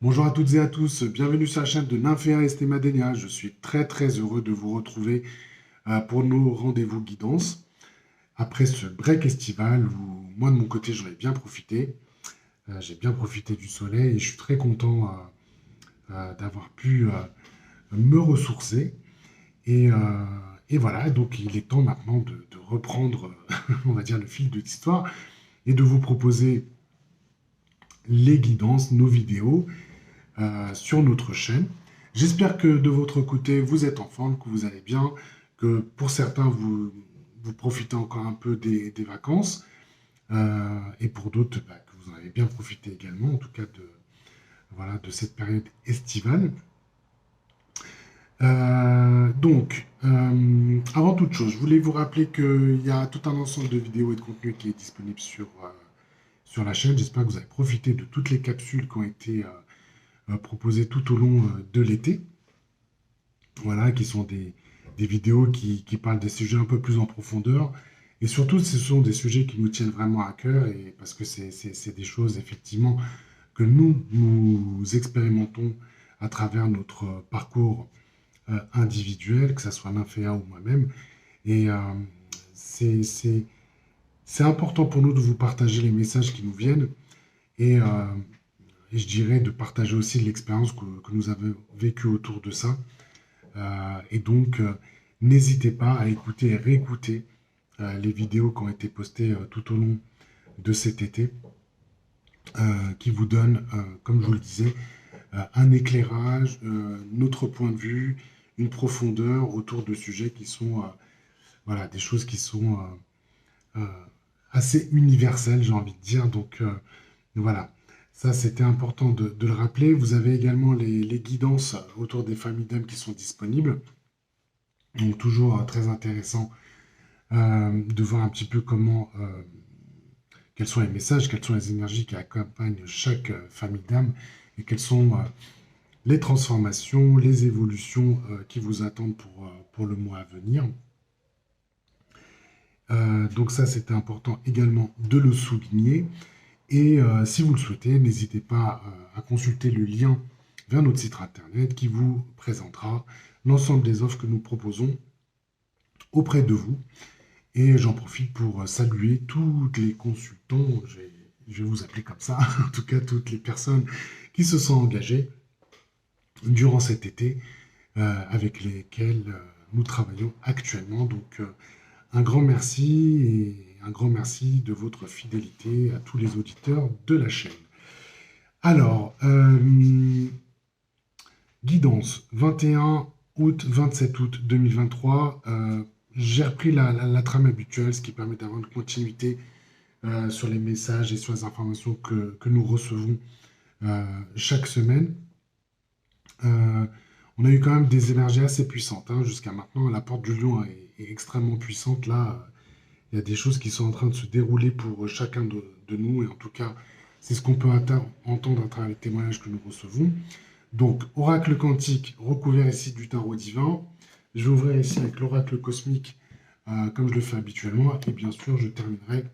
Bonjour à toutes et à tous, bienvenue sur la chaîne de Nymphéa Estemadenia. Je suis très heureux de vous retrouver pour nos rendez-vous guidance. Après ce break estival où moi de mon côté j'en ai bien profité, j'ai bien profité du soleil et je suis très content d'avoir pu me ressourcer. Et, euh, et voilà, donc il est temps maintenant de reprendre, on va dire, le fil de l'histoire et de vous proposer les guidances, nos vidéos sur notre chaîne. J'espère que de votre côté, vous êtes en forme, que vous allez bien, que pour certains, vous profitez encore un peu des vacances, et pour d'autres, bah, que vous en avez bien profité également, en tout cas voilà, de cette période estivale. Avant toute chose, je voulais vous rappeler qu'il y a tout un ensemble de vidéos et de contenus qui est disponible sur la chaîne. J'espère que vous avez profité de toutes les capsules qui ont été proposées tout au long de l'été. Voilà, qui sont des vidéos qui parlent des sujets un peu plus en profondeur. Et surtout, ce sont des sujets qui nous tiennent vraiment à cœur, et parce que c'est des choses, effectivement, que nous expérimentons à travers notre parcours individuel, que ce soit Nymphéa ou moi-même. Et c'est c'est- c'est important pour nous de vous partager les messages qui nous viennent, et, euh, et je dirais de partager aussi l'expérience que nous avons vécue autour de ça. Et donc, n'hésitez pas à écouter et réécouter les vidéos qui ont été postées tout au long de cet été, qui vous donnent, comme je vous le disais, un éclairage, notre point de vue, une profondeur autour de sujets qui sont voilà, des choses qui sont euh, assez universelles, j'ai envie de dire. Donc, voilà. Ça, c'était important de le rappeler. Vous avez également les guidances autour des familles d'âmes qui sont disponibles. Donc, toujours très intéressant de voir un petit peu quels sont les messages, quelles sont les énergies qui accompagnent chaque famille d'âme, et quelles sont les transformations, les évolutions qui vous attendent pour le mois à venir. Donc ça, c'était important également de le souligner. Et si vous le souhaitez, n'hésitez pas à consulter le lien vers notre site internet qui vous présentera l'ensemble des offres que nous proposons auprès de vous. Et j'en profite pour saluer toutes les consultants, je vais vous appeler comme ça, en tout cas toutes les personnes qui se sont engagées durant cet été, avec lesquelles nous travaillons actuellement. Donc un grand merci, et un grand merci de votre fidélité à tous les auditeurs de la chaîne. Alors, guidance 21 août, 27 août 2023. J'ai repris la trame habituelle, ce qui permet d'avoir une continuité sur les messages et sur les informations que nous recevons chaque semaine. Euh, on a eu quand même des énergies assez puissantes jusqu'à maintenant. La porte du lion est extrêmement puissante. Là, il y a des choses qui sont en train de se dérouler pour chacun de nous. Et en tout cas, c'est ce qu'on peut entendre à travers les témoignages que nous recevons. Donc, oracle quantique recouvert ici du tarot divin. Je vais ouvrir ici avec l'oracle cosmique, comme je le fais habituellement. Et bien sûr, je terminerai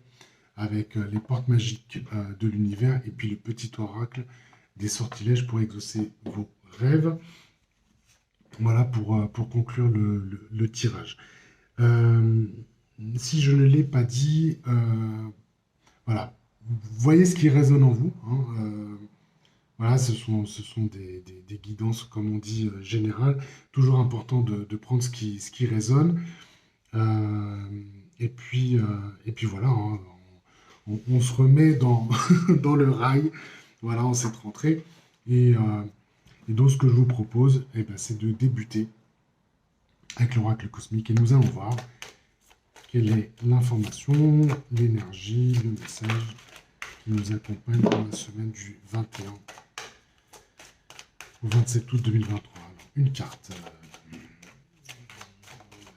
avec les portes magiques de l'univers, et puis le petit oracle des sortilèges pour exaucer vos rêves. Voilà pour conclure le tirage. Euh, Si je ne l'ai pas dit, voilà, voyez ce qui résonne en vous. Voilà, ce sont des guidances, comme on dit, générales. Toujours important de prendre ce qui résonne. Euh, et puis voilà, on se remet dans le rail, voilà, en cette rentrée. Et, euh, et donc, ce que je vous propose, eh ben, c'est de débuter avec l'oracle cosmique, et nous allons voir quelle est l'information, l'énergie, le message qui nous accompagne dans la semaine du 21 au 27 août 2023. Alors, une carte.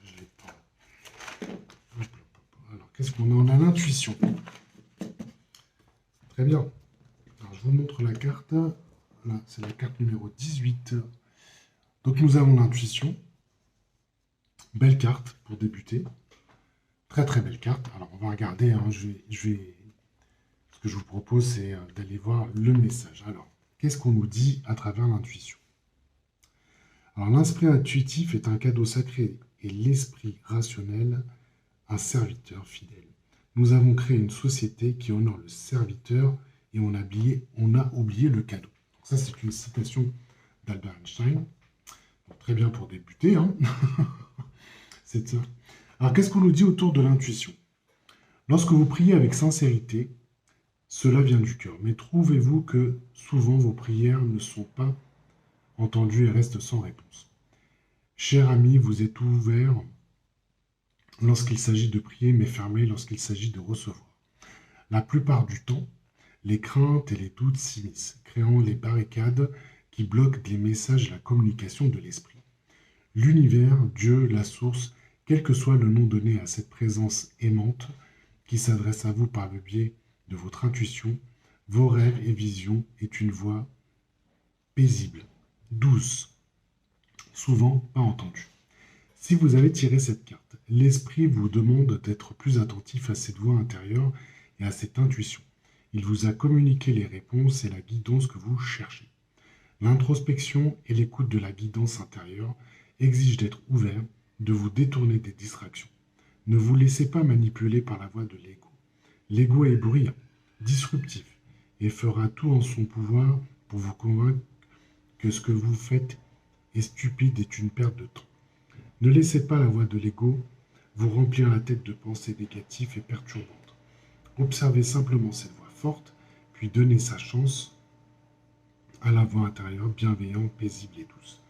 Je l'ai pas. Hop, hop, hop. Alors, qu'est-ce qu'on a? On a l'intuition. Très bien. Alors, je vous montre la carte. Là, c'est la carte numéro 18. Donc, nous avons l'intuition. Belle carte pour débuter. Très belle carte. Alors, on va regarder. Ce que je vous propose, c'est d'aller voir le message. Alors, qu'est-ce qu'on nous dit à travers l'intuition? Alors, l'esprit intuitif est un cadeau sacré et l'esprit rationnel, un serviteur fidèle. Nous avons créé une société qui honore le serviteur et on a oublié le cadeau. Donc ça, c'est une citation d'Albert Einstein. Donc, très bien pour débuter, hein. C'est ça. Alors, qu'est-ce qu'on nous dit autour de l'intuition? Lorsque vous priez avec sincérité, cela vient du cœur. Mais trouvez-vous que souvent vos prières ne sont pas entendues et restent sans réponse? Cher ami, vous êtes ouvert lorsqu'il s'agit de prier, mais fermé lorsqu'il s'agit de recevoir. La plupart du temps, les craintes et les doutes s'immiscent, créant les barricades qui bloquent les messages et la communication de l'esprit. L'univers, Dieu, la source, quel que soit le nom donné à cette présence aimante qui s'adresse à vous par le biais de votre intuition, vos rêves et visions, est une voix paisible, douce, souvent pas entendue. Si vous avez tiré cette carte, l'esprit vous demande d'être plus attentif à cette voix intérieure et à cette intuition. Il vous a communiqué les réponses et la guidance que vous cherchez. L'introspection et l'écoute de la guidance intérieure exigent d'être ouvert, de vous détourner des distractions. Ne vous laissez pas manipuler par la voix de l'ego. L'ego est bruyant, disruptif, et fera tout en son pouvoir pour vous convaincre que ce que vous faites est stupide et une perte de temps. Ne laissez pas la voix de l'ego vous remplir la tête de pensées négatives et perturbantes. Observez simplement cette voix forte, puis donnez sa chance à la voix intérieure bienveillante, paisible et douce.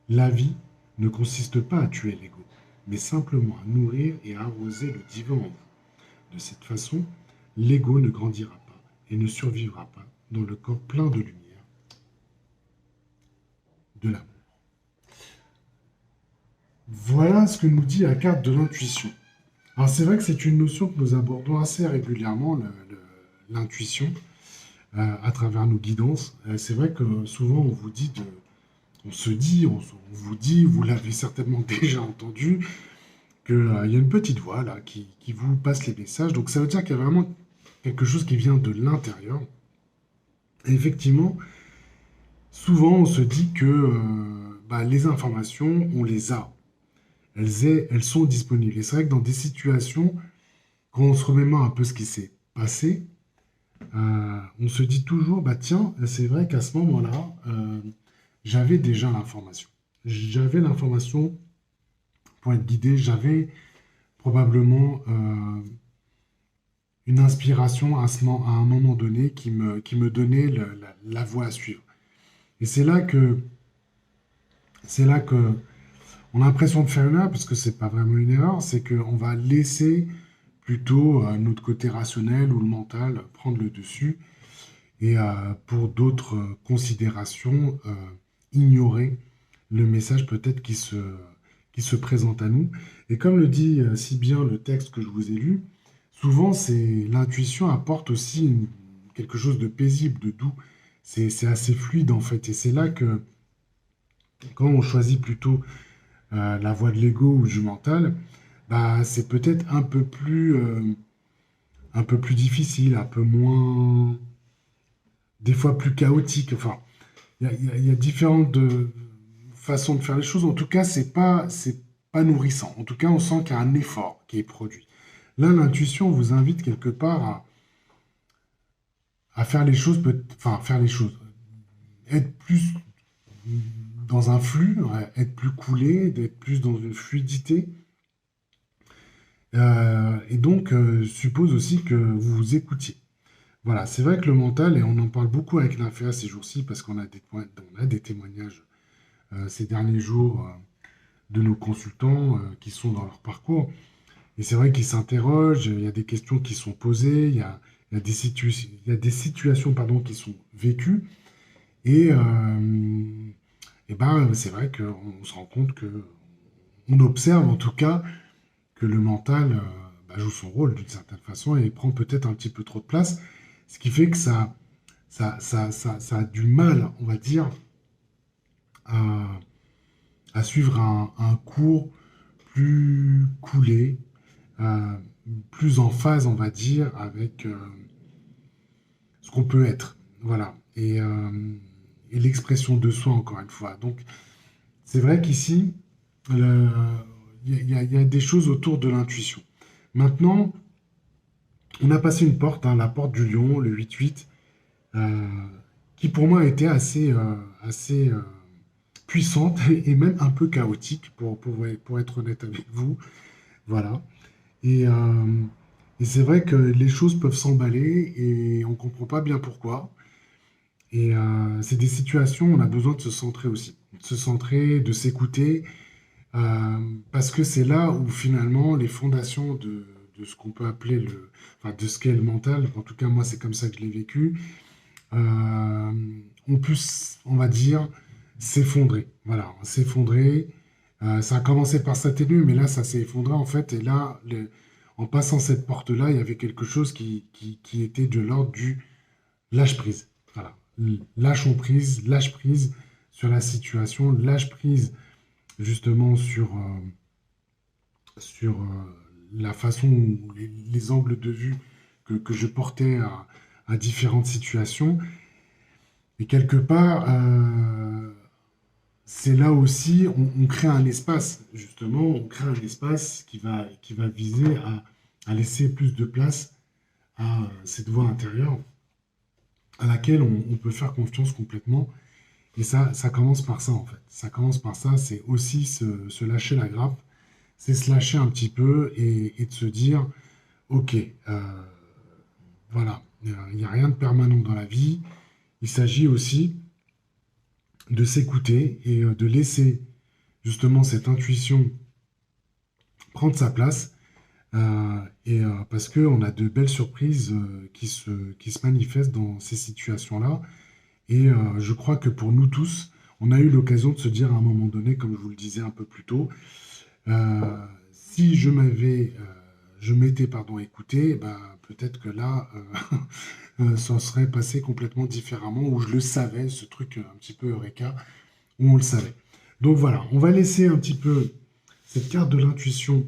La vie ne consiste pas à tuer l'ego, mais simplement à nourrir et à arroser le divin en vous. De cette façon, l'ego ne grandira pas et ne survivra pas dans le corps plein de lumière, de l'amour. Voilà ce que nous dit la carte de l'intuition. Alors c'est vrai que c'est une notion que nous abordons assez régulièrement, l'intuition, à travers nos guidances. C'est vrai que souvent on vous dit on vous dit, vous l'avez certainement déjà entendu, qu'il y a une petite voix là qui vous passe les messages. Donc ça veut dire qu'il y a vraiment quelque chose qui vient de l'intérieur. Et effectivement, souvent on se dit que les informations, on les a. Elles sont disponibles. Et c'est vrai que dans des situations, quand on se remémore un peu ce qui s'est passé, on se dit toujours, bah tiens, c'est vrai qu'à ce moment-là, j'avais déjà l'information. J'avais l'information pour être guidé, j'avais probablement une inspiration à un moment donné qui me donnait la voie à suivre. Et c'est là que on a l'impression de faire une erreur, parce que c'est pas vraiment une erreur, c'est qu'on va laisser plutôt notre côté rationnel ou le mental prendre le dessus et pour d'autres considérations, ignorer le message peut-être qui se présente à nous. Et comme le dit si bien le texte que je vous ai lu, souvent l'intuition apporte aussi quelque chose de paisible, de doux. C'est assez fluide en fait. Et c'est là que quand on choisit plutôt la voie de l'ego ou du mental, bah, c'est peut-être un peu plus difficile, un peu moins, des fois plus chaotique. Enfin, il y a différentes façons de faire les choses. En tout cas, c'est pas nourrissant. En tout cas, on sent qu'il y a un effort qui est produit. Là, l'intuition vous invite quelque part à faire les choses, enfin, faire les choses, être plus dans un flux, ouais, être plus coulé, d'être plus dans une fluidité. Et donc, suppose aussi que vous vous écoutiez. Voilà, c'est vrai que le mental, et on en parle beaucoup avec l'Inféa ces jours-ci, parce qu'on a on a des témoignages ces derniers jours de nos consultants qui sont dans leur parcours. Et c'est vrai qu'ils s'interrogent, il y a des questions qui sont posées, il y a il y a des situations pardon, qui sont vécues. Et, c'est vrai qu'on se rend compte que, on observe en tout cas que le mental joue son rôle d'une certaine façon et prend peut-être un petit peu trop de place, ce qui fait que ça a du mal, on va dire, à, à suivre un cours plus coulé, euh, plus en phase, on va dire, avec ce qu'on peut être. Voilà. Et et l'expression de soi, encore une fois. Donc, c'est vrai qu'ici, le- il y a des choses autour de l'intuition. Maintenant, on a passé une porte, hein, la porte du lion, le 8-8, euh, qui pour moi était assez puissante et même un peu chaotique, pour être honnête avec vous. Voilà. Et, euh, et c'est vrai que les choses peuvent s'emballer et on ne comprend pas bien pourquoi. Et c'est des situations où on a besoin de se centrer aussi, de se centrer, de s'écouter, parce que c'est là où finalement les fondations de ce qu'on peut appeler enfin, de ce qu'est le mental, en tout cas moi c'est comme ça que je l'ai vécu, euh, on peut, on va dire, s'effondrer. Voilà, s'effondrer. Ça a commencé par s'atténuer, mais là, ça s'est effondré en fait. Et là, en passant cette porte-là, il y avait quelque chose qui était de l'ordre du lâche-prise. Voilà. Lâche prise sur la situation, lâche prise justement sur la façon, ou les angles de vue que je portais à différentes situations. Et quelque part, c'est là aussi, on crée un espace, justement, on crée un espace qui va viser à laisser plus de place à cette voix intérieure à laquelle on peut faire confiance complètement. Et ça commence par ça, en fait. Ça commence par ça, c'est aussi se lâcher la grappe, c'est se lâcher un petit peu et de se dire, OK, voilà, il n'y a rien de permanent dans la vie. Il s'agit aussi de s'écouter et de laisser justement cette intuition prendre sa place parce qu'on a de belles surprises qui se manifestent dans ces situations-là. Et je crois que pour nous tous, on a eu l'occasion de se dire à un moment donné, comme je vous le disais un peu plus tôt, si je m'étais pardon, écouté, bah, peut-être que là, ça serait passé complètement différemment, où je le savais, ce truc un petit peu eureka, où on le savait. Donc voilà, on va laisser un petit peu cette carte de l'intuition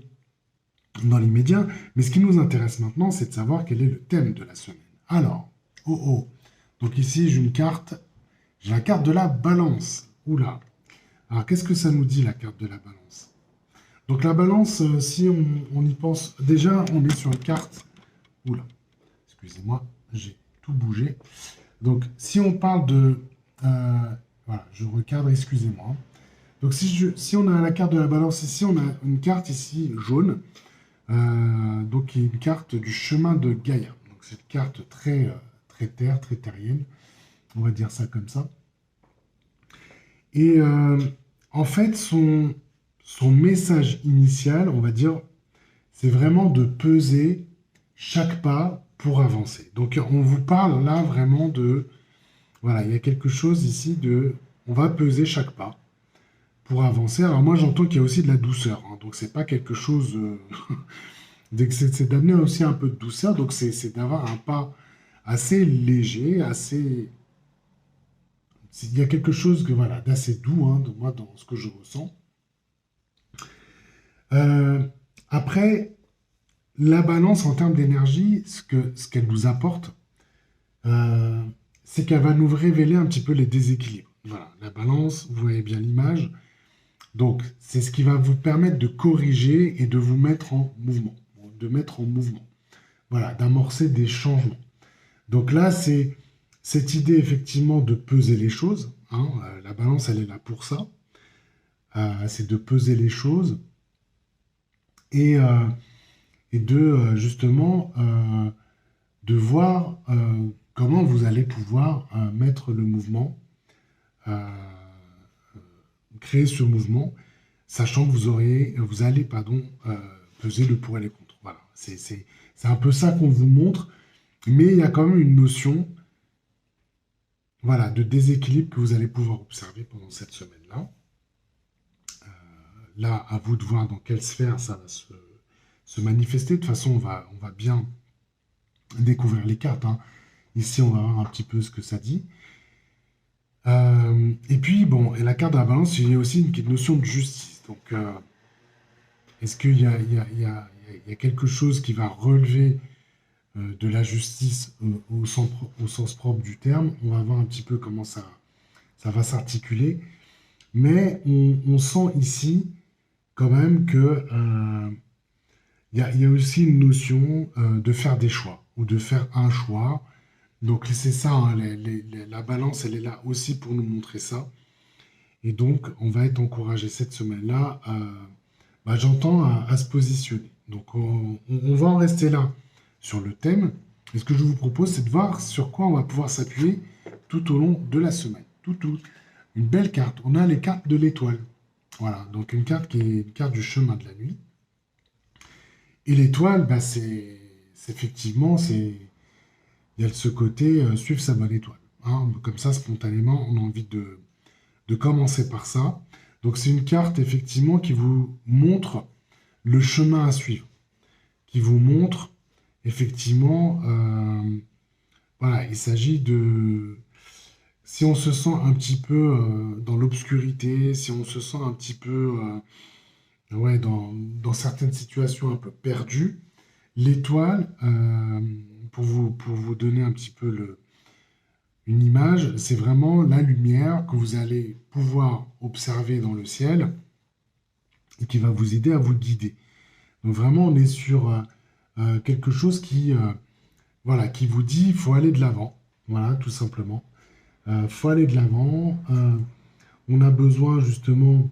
dans l'immédiat, mais ce qui nous intéresse maintenant, c'est de savoir quel est le thème de la semaine. Alors, donc ici j'ai la carte de la balance. Oula. Alors qu'est-ce que ça nous dit la carte de la balance? Donc la balance, si on y pense, déjà on est sur une carte. Oula, excusez-moi, j'ai tout bougé. Donc si on parle voilà, je recadre, excusez-moi. Donc si on a la carte de la balance ici, on a une carte ici jaune, donc qui est une carte du chemin de Gaïa. Donc c'est une carte très terre, très terrienne, on va dire ça comme ça. Et en fait, son message initial, on va dire, c'est vraiment de peser chaque pas pour avancer. Donc on vous parle là vraiment voilà, il y a quelque chose ici on va peser chaque pas pour avancer. Alors moi j'entends qu'il y a aussi de la douceur, hein, donc c'est pas quelque chose, c'est d'amener aussi un peu de douceur, donc c'est d'avoir un pas assez léger, il y a quelque chose voilà, d'assez doux, hein, moi dans ce que je ressens. Euh, Après, la balance en termes d'énergie, ce qu'elle nous apporte, euh, c'est qu'elle va nous révéler un petit peu les déséquilibres. Voilà, la balance, vous voyez bien l'image. Donc, c'est ce qui va vous permettre de corriger et de vous mettre en mouvement, de mettre en mouvement. Voilà, d'amorcer des changements. Donc là, c'est cette idée effectivement de peser les choses, hein, la balance, elle est là pour ça. C'est de peser les choses et, euh, et de justement de voir comment vous allez pouvoir mettre le mouvement, euh, créer ce mouvement, sachant que vous allez peser le pour et les contre. Voilà, c'est un peu ça qu'on vous montre, mais il y a quand même une notion voilà, de déséquilibre que vous allez pouvoir observer pendant cette semaine-là. Là, à vous de voir dans quelle sphère ça va se manifester. De toute façon, on va bien découvrir les cartes, hein. Ici, on va voir un petit peu ce que ça dit. Et puis, bon, et la carte de la balance, il y a aussi une notion de justice. Donc, est-ce qu'il y a, il y a quelque chose qui va relever de la justice au sens propre du terme? On va voir un petit peu comment ça va s'articuler. Mais on sent ici quand même que il y a aussi une notion de faire des choix ou de faire un choix. Donc c'est ça, hein, la balance, elle est là aussi pour nous montrer ça. Et donc, on va être encouragé cette semaine-là, j'entends, à se positionner. Donc, on va en rester là sur le thème. Et ce que je vous propose, c'est de voir sur quoi on va pouvoir s'appuyer tout au long de la semaine. Tout. Une belle carte. On a les cartes de l'étoile. Voilà, donc une carte qui est une carte du chemin de la nuit. Et l'étoile, effectivement, il y a ce côté suivre sa bonne étoile. Hein. Comme ça, spontanément, on a envie de commencer par ça. Donc c'est une carte effectivement qui vous montre le chemin à suivre, qui vous montre effectivement, voilà, il s'agit de, si on se sent un petit peu dans l'obscurité, si on se sent un petit peu ouais, dans certaines situations un peu perdues, l'étoile, pour vous donner un petit peu une image, c'est vraiment la lumière que vous allez pouvoir observer dans le ciel et qui va vous aider à vous guider. Donc vraiment, on est sur quelque chose voilà, qui vous dit il faut aller de l'avant. Voilà, tout simplement. Il faut aller de l'avant. On a besoin justement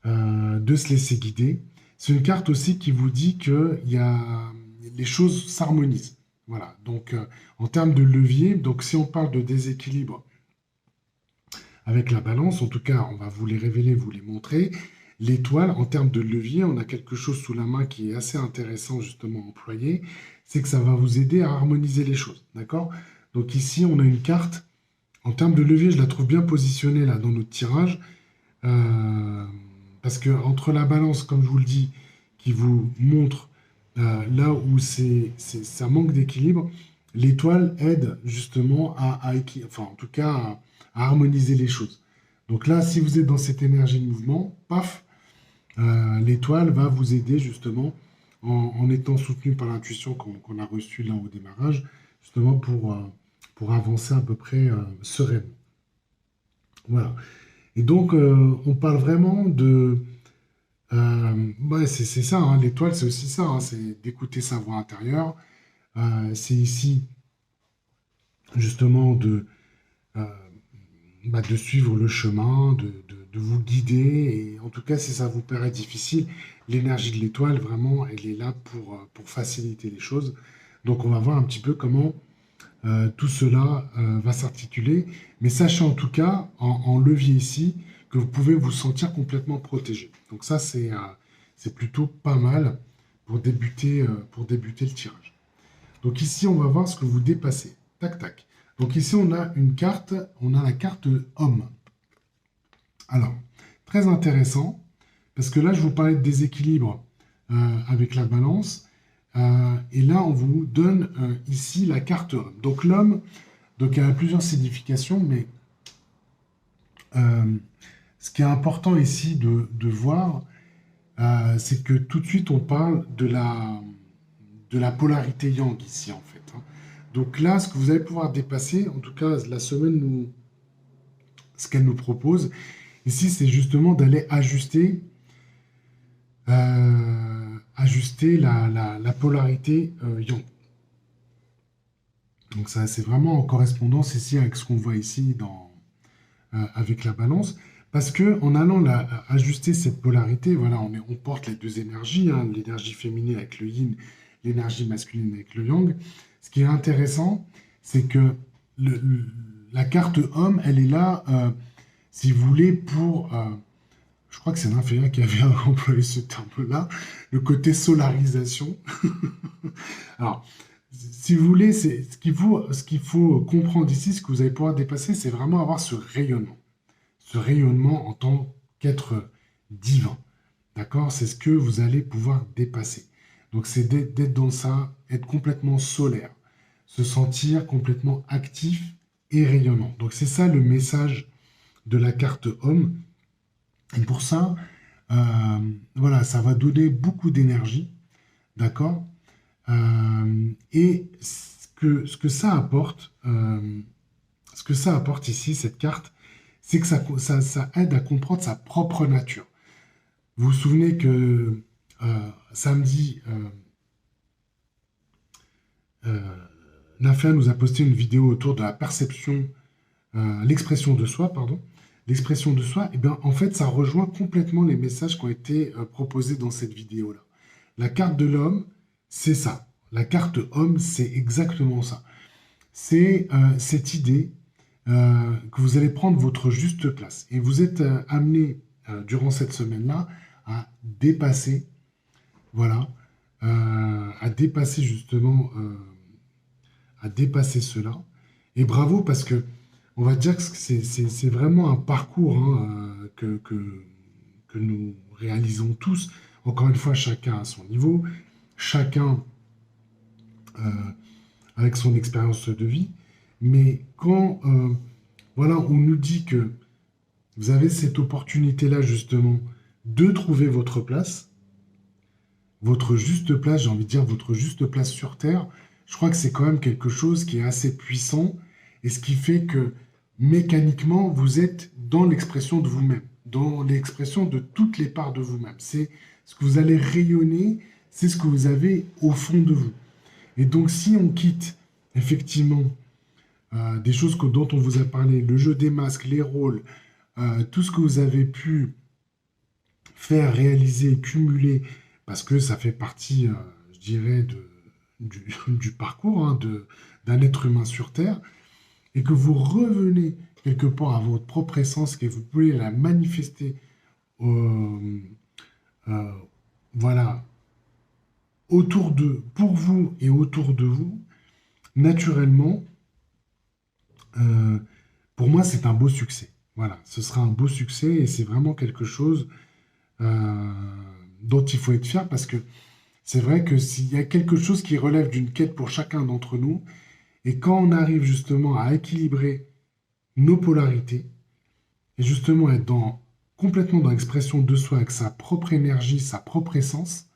de se laisser guider. C'est une carte aussi qui vous dit que les choses s'harmonisent. Voilà, donc en termes de levier, donc si on parle de déséquilibre avec la balance, en tout cas, on va vous les révéler, vous les montrer. L'étoile, en termes de levier, on a quelque chose sous la main qui est assez intéressant justement à employer, c'est que ça va vous aider à harmoniser les choses, d'accord? Donc ici, on a une carte, en termes de levier, je la trouve bien positionnée là dans notre tirage, euh, parce que entre la balance, comme je vous le dis, qui vous montre là où ça manque d'équilibre, l'étoile aide justement enfin en tout cas à harmoniser les choses. Donc là, si vous êtes dans cette énergie de mouvement, paf, l'étoile va vous aider justement en étant soutenu par l'intuition qu'on a reçue là au démarrage, justement pour avancer à peu près sereinement. Voilà. Et donc, on parle vraiment de... ouais, c'est ça, hein, l'étoile, c'est aussi ça, hein, c'est d'écouter sa voix intérieure. C'est ici, justement, euh, de suivre le chemin, de vous guider. Et en tout cas, si ça vous paraît difficile, l'énergie de l'étoile, vraiment, elle est là pour faciliter les choses. Donc, on va voir un petit peu comment tout cela va s'articuler. Mais sachez en tout cas, en levier ici, que vous pouvez vous sentir complètement protégé. Donc ça, c'est plutôt pas mal pour débuter le tirage. Donc ici, on va voir ce que vous dépassez. Tac, tac. Donc ici, on a une carte, on a la carte homme. Alors, très intéressant, parce que là, je vous parlais de déséquilibre avec la balance. Et là, on vous donne ici la carte homme. Donc l'homme, donc il y a plusieurs significations, mais euh, ce qui est important ici de voir, c'est que tout de suite, on parle de la polarité yang ici, en fait. Hein. Donc là, ce que vous allez pouvoir dépasser, en tout cas, la semaine, ce qu'elle nous propose, ici, c'est justement d'aller ajuster la polarité yang. Donc ça, c'est vraiment en correspondance ici avec ce qu'on voit ici avec la balance. Parce que en allant ajuster cette polarité, voilà, on porte les deux énergies, hein, l'énergie féminine avec le yin, l'énergie masculine avec le yang. Ce qui est intéressant, c'est que la carte homme, elle est là, si vous voulez, je crois que c'est l'inférieur qui avait employé ce terme-là, le côté solarisation. Alors, si vous voulez, ce qu'il faut comprendre ici, ce que vous allez pouvoir dépasser, c'est vraiment avoir ce rayonnement en tant qu'être divin. D'accord? C'est ce que vous allez pouvoir dépasser. Donc, c'est d'être dans ça, être complètement solaire, se sentir complètement actif et rayonnant. Donc, c'est ça le message de la carte homme. Et pour ça, voilà, ça va donner beaucoup d'énergie. D'accord? Et ce que ça apporte ici, cette carte, c'est que ça aide à comprendre sa propre nature. Vous vous souvenez que samedi, euh, Nafia nous a posté une vidéo autour de la perception, l'expression de soi, pardon. L'expression de soi, et bien, en fait, ça rejoint complètement les messages qui ont été proposés dans cette vidéo-là. La carte de l'homme, c'est ça. La carte homme, c'est exactement ça. C'est cette idée que vous allez prendre votre juste place. Et vous êtes amené, durant cette semaine-là, à dépasser, voilà, à dépasser justement, à dépasser cela. Et bravo parce que on va dire que c'est vraiment un parcours hein, que nous réalisons tous. Encore une fois, chacun à son niveau, chacun euh, avec son expérience de vie. Mais quand voilà, on nous dit que vous avez cette opportunité-là justement de trouver votre place, votre juste place, j'ai envie de dire votre juste place sur Terre, je crois que c'est quand même quelque chose qui est assez puissant et ce qui fait que mécaniquement, vous êtes dans l'expression de vous-même, dans l'expression de toutes les parts de vous-même. C'est ce que vous allez rayonner, c'est ce que vous avez au fond de vous. Et donc, si on quitte effectivement des choses dont on vous a parlé, le jeu des masques, les rôles, tout ce que vous avez pu faire, réaliser, cumuler, parce que ça fait partie, je dirais, du parcours hein, d'un être humain sur Terre, et que vous revenez quelque part à votre propre essence, que vous pouvez la manifester, euh, euh, voilà, pour vous et autour de vous, naturellement, euh, pour moi, c'est un beau succès. Voilà, ce sera un beau succès et c'est vraiment quelque chose euh, dont il faut être fier parce que c'est vrai que s'il y a quelque chose qui relève d'une quête pour chacun d'entre nous, et quand on arrive justement à équilibrer nos polarités, et justement être complètement dans l'expression de soi avec sa propre énergie, sa propre essence,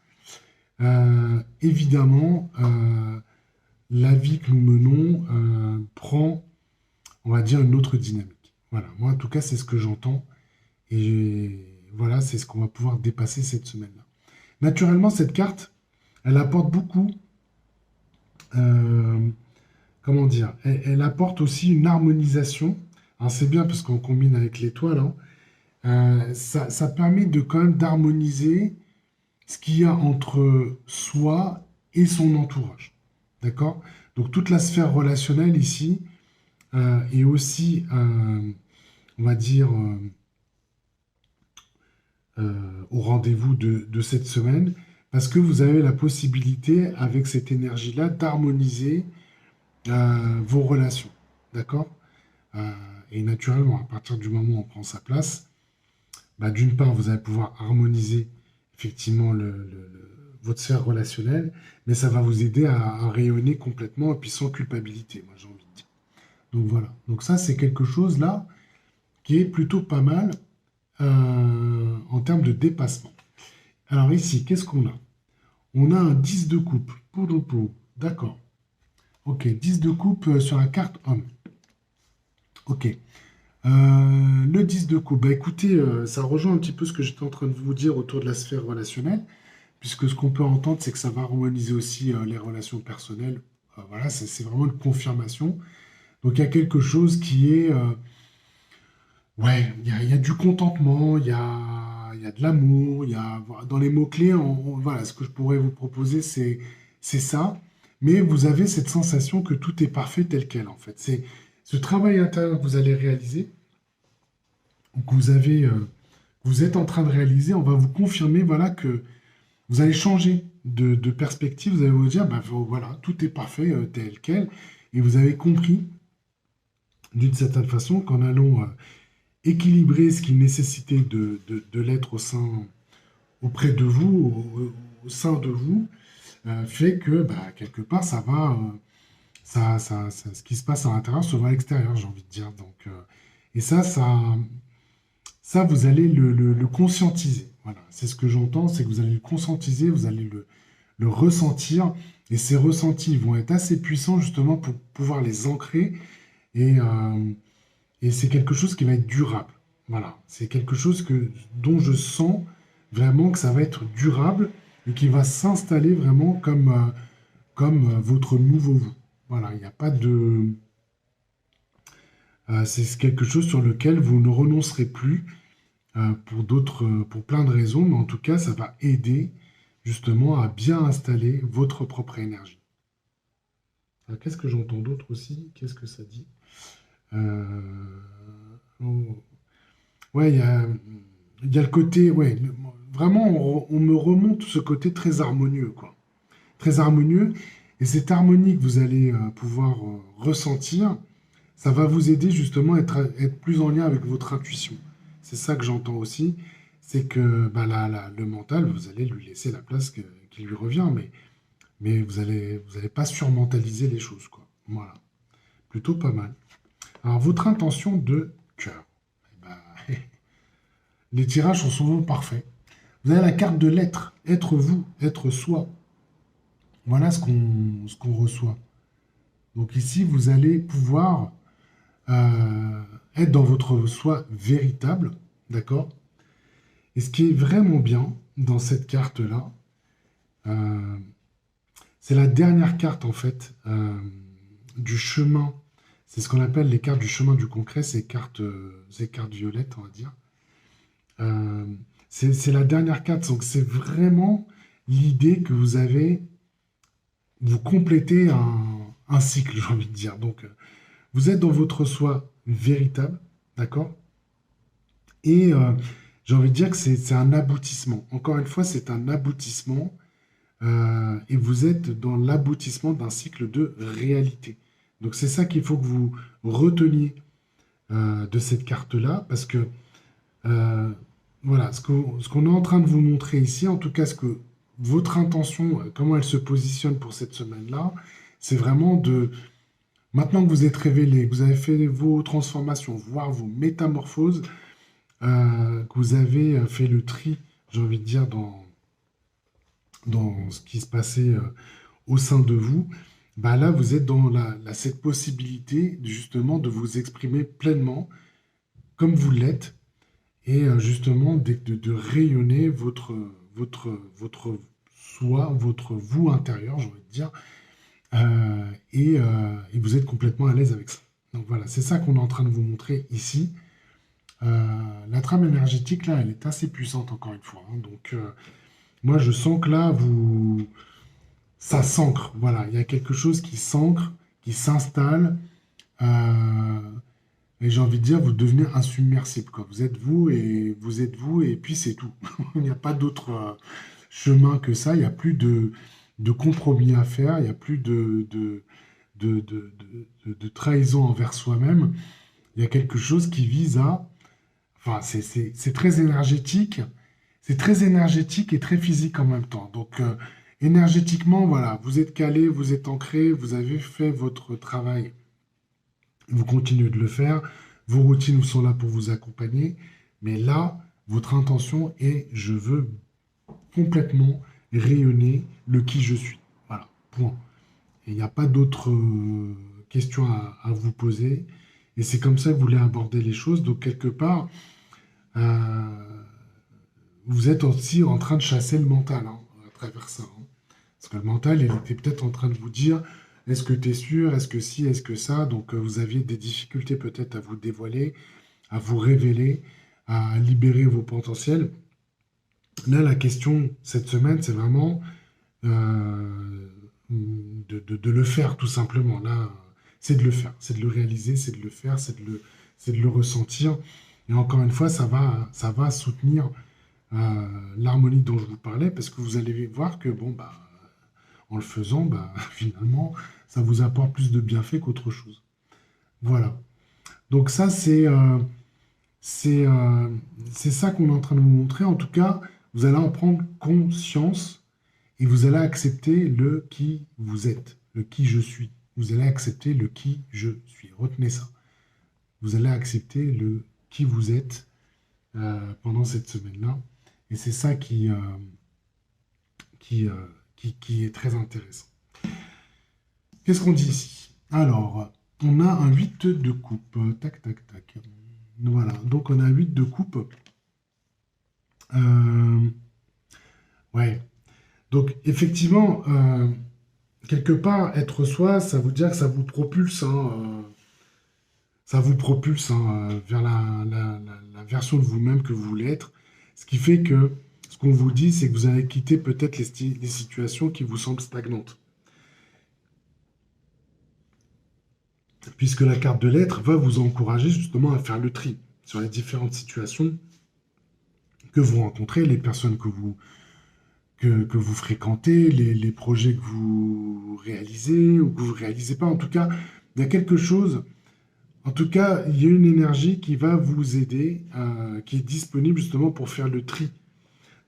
évidemment, la vie que nous menons prend, on va dire, une autre dynamique. Voilà, moi en tout cas, c'est ce que j'entends, et voilà, c'est ce qu'on va pouvoir dépasser cette semaine-là. Naturellement, cette carte, elle apporte beaucoup, euh, comment dire, elle apporte aussi une harmonisation. Alors c'est bien parce qu'on combine avec l'étoile, hein. Ça permet de quand même d'harmoniser ce qu'il y a entre soi et son entourage. D'accord? Donc toute la sphère relationnelle ici est aussi, on va dire, au rendez-vous de cette semaine, parce que vous avez la possibilité, avec cette énergie-là, d'harmoniser vos relations. D'accord? Euh, et naturellement, à partir du moment où on prend sa place, bah, d'une part, vous allez pouvoir harmoniser effectivement votre sphère relationnelle, mais ça va vous aider à rayonner complètement et puis sans culpabilité, moi j'ai envie de dire. Donc voilà. Donc ça, c'est quelque chose là qui est plutôt pas mal en termes de dépassement. Alors ici, qu'est-ce qu'on a? On a un 10 de coupe. Pou. D'accord. Ok, 10 de coupe sur la carte homme. Ok. Le 10 de coupe, bah écoutez, ça rejoint un petit peu ce que j'étais en train de vous dire autour de la sphère relationnelle, puisque ce qu'on peut entendre, c'est que ça va harmoniser aussi les relations personnelles. Voilà, c'est vraiment une confirmation. Donc il y a quelque chose qui est, ouais, il y a du contentement, il y a de l'amour, voilà, dans les mots-clés, voilà, ce que je pourrais vous proposer, c'est ça, mais vous avez cette sensation que tout est parfait tel quel, en fait. C'est ce travail intérieur que vous allez réaliser que vous êtes en train de réaliser, on va vous confirmer voilà, que vous allez changer de perspective, vous allez vous dire, bah, voilà, tout est parfait tel quel, et vous avez compris d'une certaine façon qu'en allant équilibrer ce qui nécessitait de l'être auprès de vous, au sein de vous, fait que bah, quelque part, ça va, ce qui se passe à l'intérieur se voit à l'extérieur, j'ai envie de dire. Donc, et ça, vous allez le conscientiser. Voilà, c'est ce que j'entends, c'est que vous allez le conscientiser, vous allez le ressentir, et ces ressentis vont être assez puissants justement pour pouvoir les ancrer et, et c'est quelque chose qui va être durable. Voilà, c'est quelque chose dont je sens vraiment que ça va être durable et qui va s'installer vraiment comme votre nouveau vous. Voilà, il n'y a pas de... c'est quelque chose sur lequel vous ne renoncerez plus pour plein de raisons, mais en tout cas, ça va aider justement à bien installer votre propre énergie. Qu'est-ce que j'entends d'autre aussi? Qu'est-ce que ça dit? Euh, oh, ouais, il y a le côté, ouais, vraiment, on me remonte ce côté très harmonieux, quoi. Très harmonieux. Et cette harmonie que vous allez pouvoir ressentir, ça va vous aider justement à être plus en lien avec votre intuition. C'est ça que j'entends aussi. C'est que bah, le mental, vous allez lui laisser la place qui lui revient, mais vous allez pas surmentaliser les choses, quoi. Voilà. Plutôt pas mal. Alors, votre intention de cœur. Eh ben, les tirages sont souvent parfaits. Vous avez la carte de l'être, être vous, être soi. Voilà ce qu'on reçoit. Donc ici, vous allez pouvoir euh, être dans votre soi véritable, d'accord? Et ce qui est vraiment bien dans cette carte-là, euh, c'est la dernière carte en fait du chemin. C'est ce qu'on appelle les cartes du chemin du concret, ces cartes violettes, on va dire. Euh, c'est la dernière carte, donc c'est vraiment l'idée que vous avez, vous complétez un cycle, j'ai envie de dire. Donc, vous êtes dans votre soi véritable, d'accord? Et j'ai envie de dire que c'est un aboutissement. Encore une fois, c'est un aboutissement et vous êtes dans l'aboutissement d'un cycle de réalité. Donc, c'est ça qu'il faut que vous reteniez de cette carte-là, parce que euh, voilà, ce qu'on est en train de vous montrer ici, en tout cas, ce que votre intention, comment elle se positionne pour cette semaine-là, c'est vraiment maintenant que vous êtes révélé, que vous avez fait vos transformations, voire vos métamorphoses, que vous avez fait le tri, j'ai envie de dire, dans ce qui se passait au sein de vous, bah là, vous êtes dans cette possibilité justement de vous exprimer pleinement comme vous l'êtes et justement de rayonner votre soi, votre vous intérieur, j'ai envie de dire, et vous êtes complètement à l'aise avec ça. Donc voilà, c'est ça qu'on est en train de vous montrer ici. La trame énergétique, là, elle est assez puissante, encore une fois, hein. Donc, moi, je sens que là, ça s'ancre. Voilà, il y a quelque chose qui s'ancre, qui s'installe. euh, et j'ai envie de dire, vous devenez insubmersible, quoi. Vous êtes vous, et puis c'est tout. Il n'y a pas d'autre chemin que ça. Il n'y a plus de compromis à faire. Il n'y a plus de trahison envers soi-même. Il y a quelque chose qui vise à... Enfin, c'est très énergétique. C'est très énergétique et très physique en même temps. Donc, énergétiquement, voilà, vous êtes calé, vous êtes ancré, vous avez fait votre travail, vous continuez de le faire. Vos routines sont là pour vous accompagner. Mais là, votre intention est, je veux complètement rayonner le qui je suis. Voilà, point. Et il n'y a pas d'autres questions à vous poser. Et c'est comme ça que vous voulez aborder les choses. Donc, quelque part, euh, vous êtes aussi en train de chasser le mental hein, à travers ça, hein. Parce que le mental, il était peut-être en train de vous dire, est-ce que tu es sûr, est-ce que si, est-ce que ça. Donc vous aviez des difficultés peut-être à vous dévoiler, à vous révéler, à libérer vos potentiels. Là, la question cette semaine, c'est vraiment de le faire tout simplement. Là, c'est de le faire, c'est de le réaliser, c'est de le faire, c'est de le ressentir. Et encore une fois, ça va soutenir l'harmonie dont je vous parlais, parce que vous allez voir que, bon, bah, en le faisant, bah, finalement, ça vous apporte plus de bienfaits qu'autre chose. Voilà. Donc ça, c'est, euh, c'est ça qu'on est en train de vous montrer. En tout cas, vous allez en prendre conscience et vous allez accepter le qui vous êtes, le qui je suis. Vous allez accepter le qui je suis. Retenez ça. Vous allez accepter le qui vous êtes pendant cette semaine-là. Et c'est ça qui, euh, qui est très intéressant. Qu'est-ce qu'on dit ici? Alors, On a un 8 de coupe. Tac, tac, tac. Voilà, donc on a un 8 de coupe. Euh, ouais. Donc effectivement, quelque part, être soi, ça veut dire que ça vous propulse, hein, ça vous propulse hein, vers la version de vous-même que vous voulez être. Ce qui fait que ce qu'on vous dit, c'est que vous allez quitter peut-être les situations qui vous semblent stagnantes. Puisque la carte de l'être va vous encourager justement à faire le tri sur les différentes situations que vous rencontrez, les personnes que vous fréquentez, les projets que vous réalisez ou que vous ne réalisez pas. En tout cas, il y a quelque chose, en tout cas, il y a une énergie qui va vous aider, qui est disponible justement pour faire le tri.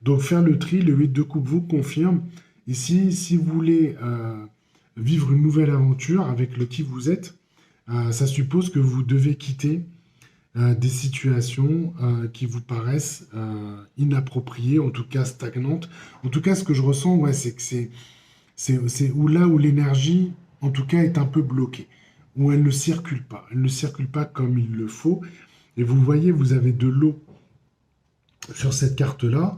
Donc faire le tri, le 8 de coupe vous confirme. Ici, si vous voulez vivre une nouvelle aventure avec le qui vous êtes, ça suppose que vous devez quitter des situations qui vous paraissent inappropriées, en tout cas stagnantes. En tout cas, ce que je ressens, ouais, c'est que c'est où là où l'énergie, en tout cas, est un peu bloquée, où elle ne circule pas. Elle ne circule pas comme il le faut. Et vous voyez, vous avez de l'eau sur cette carte-là.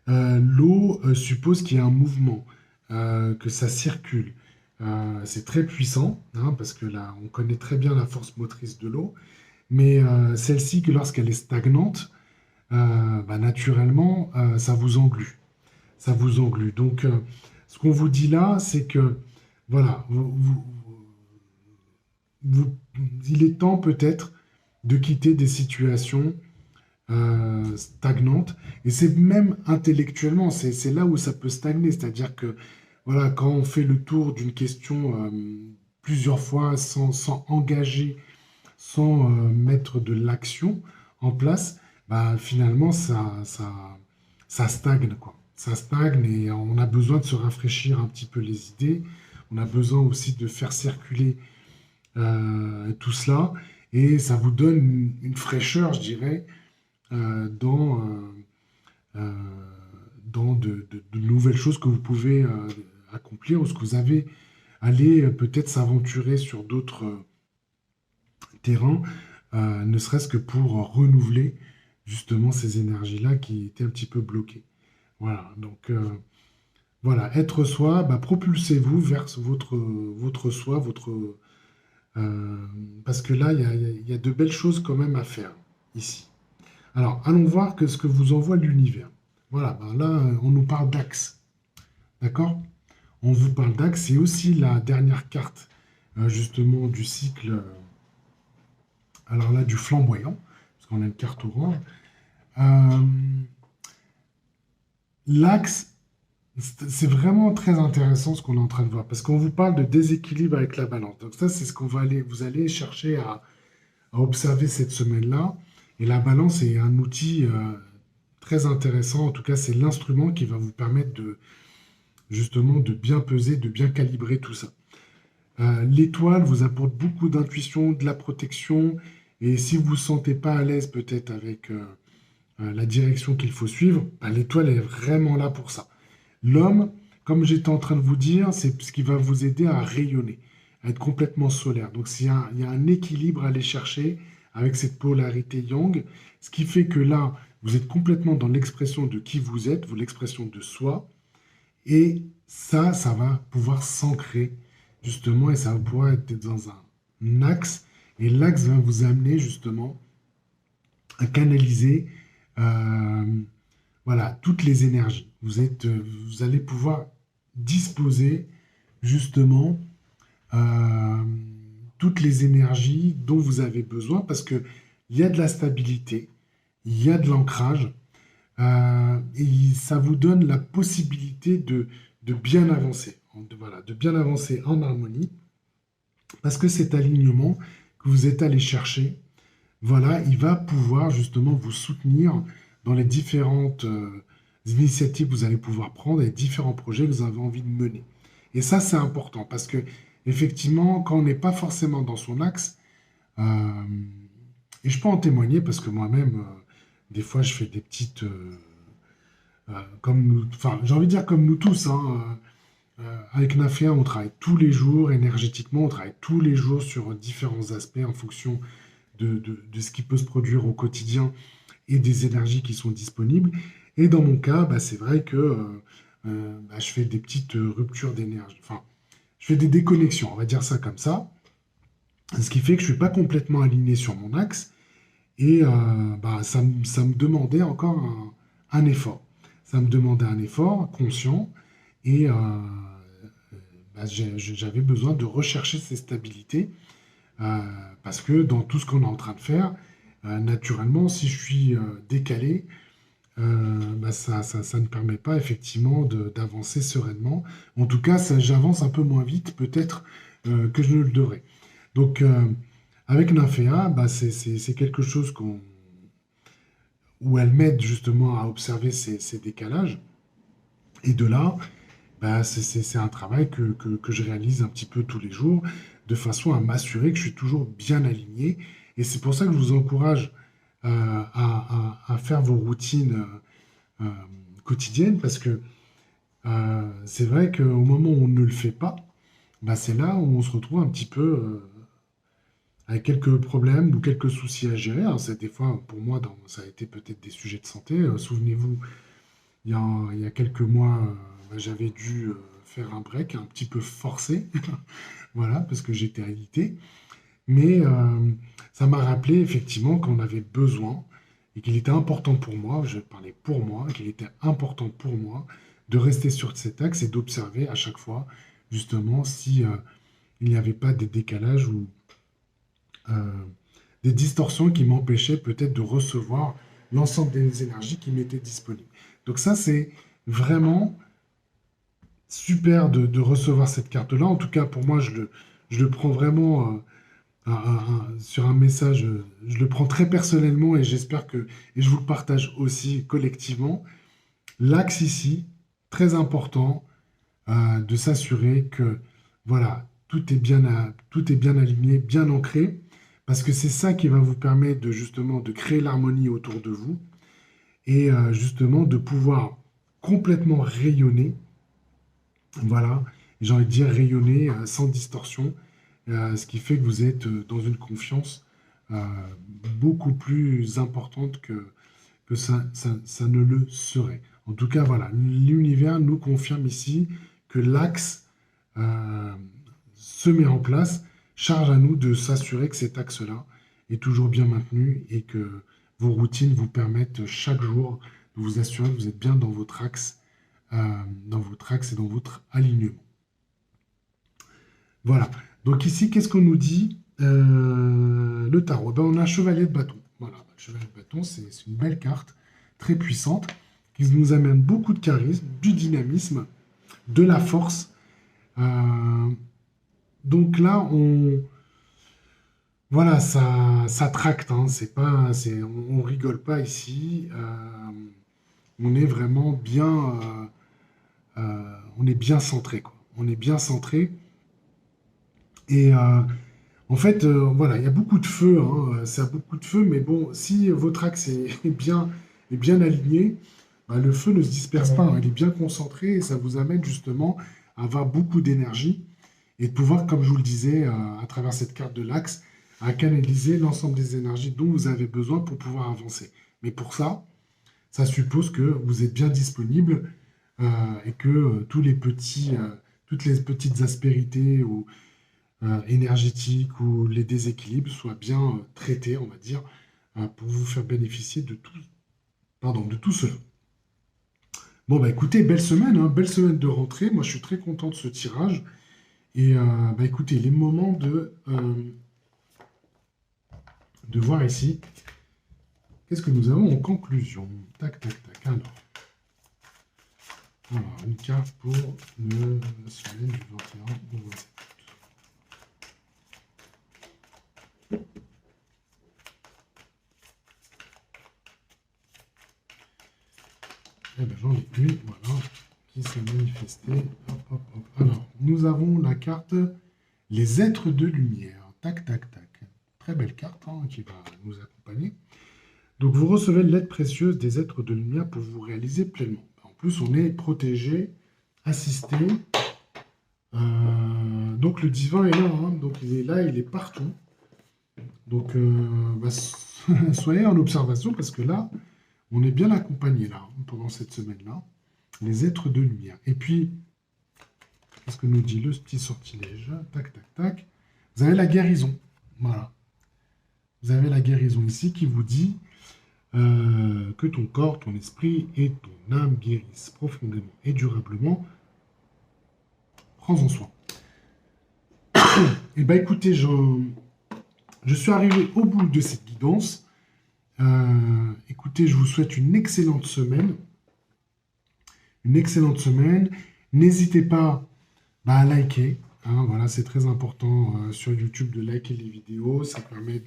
L'eau suppose qu'il y a un mouvement, que ça circule. C'est très puissant, hein, parce que là, on connaît très bien la force motrice de l'eau. Mais celle-ci, que lorsqu'elle est stagnante, bah, naturellement, ça vous englue. Ça vous englue. Donc, ce qu'on vous dit là, c'est que, voilà, vous- il est temps peut-être de quitter des situations stagnantes. Et c'est même intellectuellement, c'est là où ça peut stagner. C'est-à-dire que, voilà, quand on fait le tour d'une question plusieurs fois sans engager sans mettre de l'action en place, bah, finalement, ça stagne, quoi. Ça stagne et on a besoin de se rafraîchir un petit peu les idées. On a besoin aussi de faire circuler tout cela et ça vous donne une fraîcheur, je dirais, euh, dans, euh, euh, dans de nouvelles choses que vous pouvez accomplir ou ce que vous avez aller peut-être s'aventurer sur d'autres terrain, ne serait-ce que pour renouveler justement ces énergies-là qui étaient un petit peu bloquées. Voilà, donc voilà, être soi, bah, propulsez-vous vers votre soi, euh, parce que là, il y a de belles choses quand même à faire ici. Alors, allons voir ce que vous envoie l'univers. Voilà, ben là, on nous parle d'axe, d'accord? On vous parle d'axe, c'est aussi la dernière carte justement du cycle. Alors là, du flamboyant, parce qu'on a une carte orange. Euh, L'axe, c'est vraiment très intéressant ce qu'on est en train de voir, parce qu'on vous parle de déséquilibre avec la balance. Donc ça, c'est ce qu'on va aller, vous allez chercher à observer cette semaine-là. Et la balance est un outil très intéressant. En tout cas, c'est l'instrument qui va vous permettre de justement de bien peser, de bien calibrer tout ça. L'étoile vous apporte beaucoup d'intuition, de la protection. Et si vous ne vous sentez pas à l'aise peut-être avec la direction qu'il faut suivre, bah, l'étoile est vraiment là pour ça. L'homme, comme j'étais en train de vous dire, c'est ce qui va vous aider à rayonner, à être complètement solaire. Donc il y a un équilibre à aller chercher avec cette polarité yang, ce qui fait que là, vous êtes complètement dans l'expression de qui vous êtes, l'expression de soi, et ça va pouvoir s'ancrer justement, et ça va pouvoir être dans un axe, et l'axe va vous amener justement à canaliser euh, voilà, toutes les énergies. Vous allez pouvoir disposer justement euh, toutes les énergies dont vous avez besoin parce que il y a de la stabilité, il y a de l'ancrage et ça vous donne la possibilité de bien avancer, voilà, de bien avancer en harmonie parce que cet alignement que vous êtes allé chercher, voilà, il va pouvoir justement vous soutenir dans les différentes initiatives que vous allez pouvoir prendre et les différents projets que vous avez envie de mener. Et ça, c'est important parce que, effectivement, quand on n'est pas forcément dans son axe, euh, et je peux en témoigner parce que moi-même, des fois, je fais des petites. Comme nous, enfin, j'ai envie de dire comme nous tous, hein, Avec Nafia, on travaille tous les jours énergétiquement, on travaille tous les jours sur différents aspects en fonction de ce qui peut se produire au quotidien et des énergies qui sont disponibles. Et dans mon cas, bah, c'est vrai que bah, je fais des petites ruptures d'énergie. Enfin, je fais des déconnexions, on va dire ça comme ça. Ce qui fait que je ne suis pas complètement aligné sur mon axe. Et bah, ça me demandait encore un effort. Ça me demandait un effort conscient. Et bah, j'avais besoin de rechercher ces stabilités. euh, Parce que dans tout ce qu'on est en train de faire, naturellement, si je suis décalé, bah, ça ne permet pas effectivement d'avancer sereinement. En tout cas, j'avance un peu moins vite peut-être que je ne le devrais. Donc, avec Nymphéa, bah, c'est quelque chose où elle m'aide justement à observer ces décalages. Et de là, bah, c'est un travail que je réalise un petit peu tous les jours, de façon à m'assurer que je suis toujours bien aligné. Et c'est pour ça que je vous encourage à faire vos routines euh, quotidiennes, parce que c'est vrai qu'au moment où on ne le fait pas, bah, c'est là où on se retrouve un petit peu avec quelques problèmes ou quelques soucis à gérer. Alors, des fois, pour moi, ça a été peut-être des sujets de santé. Souvenez-vous, il y a quelques mois, bah, j'avais dû faire un break un petit peu forcé, voilà, parce que j'étais alité. Mais ça m'a rappelé effectivement qu'on avait besoin et qu'il était important pour moi, je parlais pour moi, qu'il était important pour moi de rester sur cet axe et d'observer à chaque fois, justement, si il n'y avait pas des décalages ou euh, des distorsions qui m'empêchaient peut-être de recevoir l'ensemble des énergies qui m'étaient disponibles. Donc ça, c'est vraiment super de recevoir cette carte-là. En tout cas, pour moi, je le prends vraiment sur un message, je le prends très personnellement et j'espère que, et je vous le partage aussi collectivement. L'axe ici, très important, de s'assurer que voilà, tout est bien aligné, bien ancré, parce que c'est ça qui va vous permettre de justement de créer l'harmonie autour de vous et justement de pouvoir complètement rayonner, voilà, j'ai envie de dire rayonner sans distorsion, ce qui fait que vous êtes dans une confiance euh, beaucoup plus importante que ça ne le serait. En tout cas, voilà, l'univers nous confirme ici que l'axe euh, se met en place. Charge à nous de s'assurer que cet axe-là est toujours bien maintenu et que vos routines vous permettent chaque jour de vous assurer que vous êtes bien dans votre axe et dans votre alignement. Voilà. Donc ici, qu'est-ce qu'on nous dit le tarot? Ben, on a un chevalier de bâton. Voilà, le chevalier de bâton, c'est une belle carte, très puissante, qui nous amène beaucoup de charisme, du dynamisme, de la force. Euh, donc là, voilà, ça tracte, hein, c'est pas, on rigole pas ici. On est vraiment bien, on est bien centré, quoi. On est bien centré. Et en fait, voilà, il y a beaucoup de feu, hein, ça a beaucoup de feu, mais bon, si votre axe est bien aligné, bah, le feu ne se disperse pas, hein, il est bien concentré et ça vous amène justement à avoir beaucoup d'énergie et de pouvoir, comme je vous le disais, à travers cette carte de l'axe, à canaliser l'ensemble des énergies dont vous avez besoin pour pouvoir avancer. Mais pour ça, ça suppose que vous êtes bien disponible et que toutes les petites aspérités ou énergétiques ou les déséquilibres soient bien traités, on va dire, pour vous faire bénéficier de tout cela. Bon, bah écoutez, belle semaine, hein, belle semaine de rentrée. Moi, je suis très content de ce tirage. Et bah écoutez, il est moment de voir ici qu'est-ce que nous avons en conclusion. Tac, tac, tac. Alors une carte pour la semaine du 21 au 27. Eh bien, j'en ai une, voilà, qui s'est manifestée. Hop, hop, hop. Alors, nous avons la carte Les êtres de lumière. Tac, tac, tac. Très belle carte hein, qui va nous accompagner. Donc, vous recevez l'aide précieuse des êtres de lumière pour vous réaliser pleinement. En plus, on est protégé, assisté Donc le divin est là, hein. Donc il est là, il est partout. Donc soyez en observation parce que là, on est bien accompagné là, pendant cette semaine-là. Les êtres de lumière. Et puis, qu'est-ce que nous dit le petit sortilège? Tac, tac, tac. Vous avez la guérison. Voilà. Vous avez la guérison ici qui vous dit que ton corps, ton esprit et ton âme guérissent profondément et durablement. Prends-en soin. Eh bien, écoutez, je suis arrivé au bout de cette guidance. Écoutez, je vous souhaite une excellente semaine. Une excellente semaine. N'hésitez pas à liker. Hein, voilà, c'est très important sur YouTube de liker les vidéos. Ça permet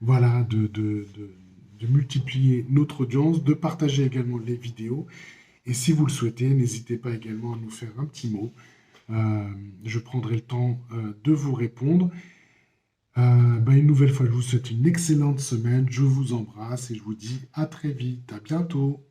voilà, de multiplier notre audience, de partager également les vidéos. Et si vous le souhaitez, n'hésitez pas également à nous faire un petit mot. Je prendrai le temps de vous répondre. Une nouvelle fois, je vous souhaite une excellente semaine. Je vous embrasse et je vous dis à très vite. À bientôt.